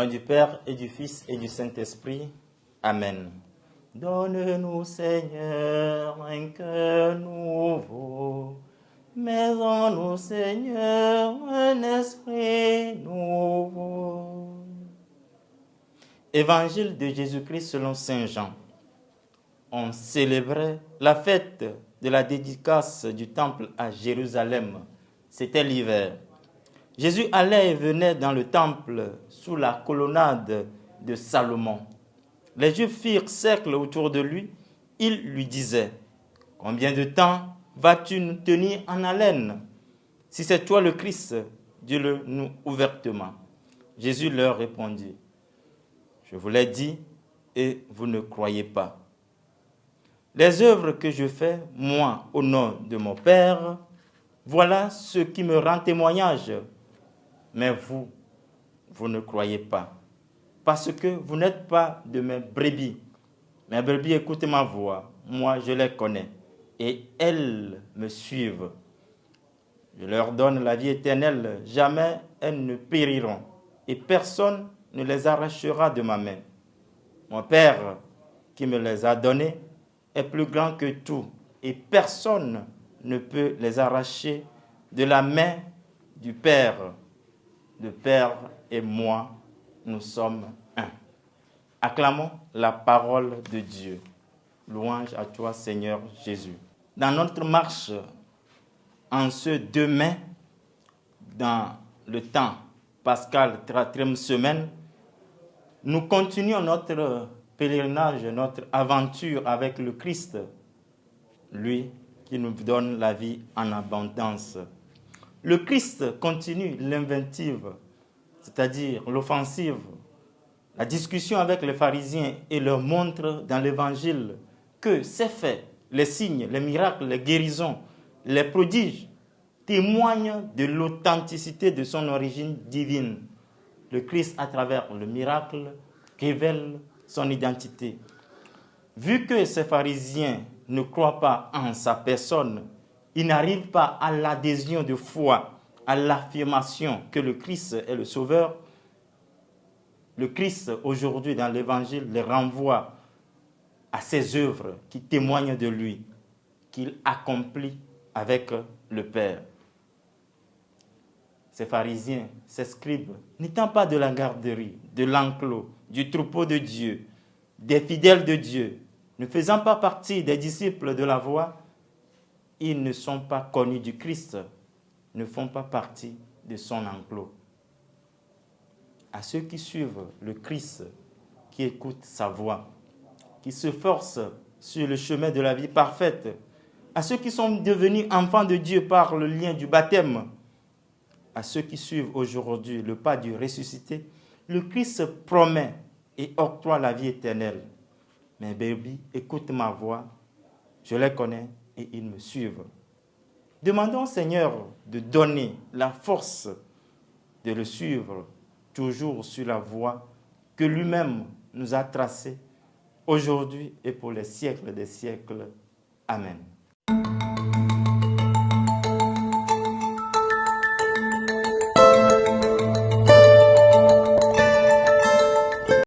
nom du Père et du Fils et du Saint-Esprit. Amen. Donne-nous, Seigneur, un cœur nouveau. Mets en nous, Seigneur, un esprit nouveau. Évangile de Jésus-Christ selon Saint Jean. On célébrait la fête de la dédicace du temple à Jérusalem. C'était l'hiver. Jésus allait et venait dans le temple sous la colonnade de Salomon. Les Juifs firent cercle autour de lui. Ils lui disaient: « Combien de temps vas-tu nous tenir en haleine? Si c'est toi le Christ, dis-le nous ouvertement. » Jésus leur répondit: « Je vous l'ai dit et vous ne croyez pas. Les œuvres que je fais, moi, au nom de mon Père, voilà ce qui me rend témoignage. Mais vous, vous ne croyez pas, parce que vous n'êtes pas de mes brebis. Mes brebis écoutent ma voix, moi je les connais, et elles me suivent. Je leur donne la vie éternelle, jamais elles ne périront, et personne ne les arrachera de ma main. Mon Père, qui me les a donnés, est plus grand que tout, et personne ne peut les arracher de la main du Père. Le Père et moi, nous sommes un. Acclamons la parole de Dieu. Louange à toi, Seigneur Jésus. Dans notre marche, en ce 2 mai, dans le temps pascal, 4e semaine, nous continuons notre pèlerinage, notre aventure avec le Christ, lui qui nous donne la vie en abondance. Le Christ continue l'inventive, c'est-à-dire l'offensive, la discussion avec les pharisiens et leur montre dans l'évangile que ces faits, les signes, les miracles, les guérisons, les prodiges témoignent de l'authenticité de son origine divine. Le Christ, à travers le miracle, révèle son identité. Vu que ces pharisiens ne croient pas en sa personne, ils n'arrivent pas à l'adhésion de foi, à l'affirmation que le Christ est le Sauveur. Le Christ, aujourd'hui, dans l'Évangile, les renvoie à ses œuvres qui témoignent de lui, qu'il accomplit avec le Père. Ces pharisiens, ces scribes, n'étant pas de la garderie, de l'enclos, du troupeau de Dieu, des fidèles de Dieu, ne faisant pas partie des disciples de la voie, ils ne sont pas connus du Christ, ne font pas partie de son enclos. À ceux qui suivent le Christ, qui écoutent sa voix, qui se forcent sur le chemin de la vie parfaite, à ceux qui sont devenus enfants de Dieu par le lien du baptême, à ceux qui suivent aujourd'hui le pas du ressuscité, le Christ promet et octroie la vie éternelle. Mes brebis écoutent ma voix, je les connais et ils me suivent. Demandons au Seigneur de donner la force de le suivre, toujours sur la voie que lui-même nous a tracée aujourd'hui et pour les siècles des siècles. Amen.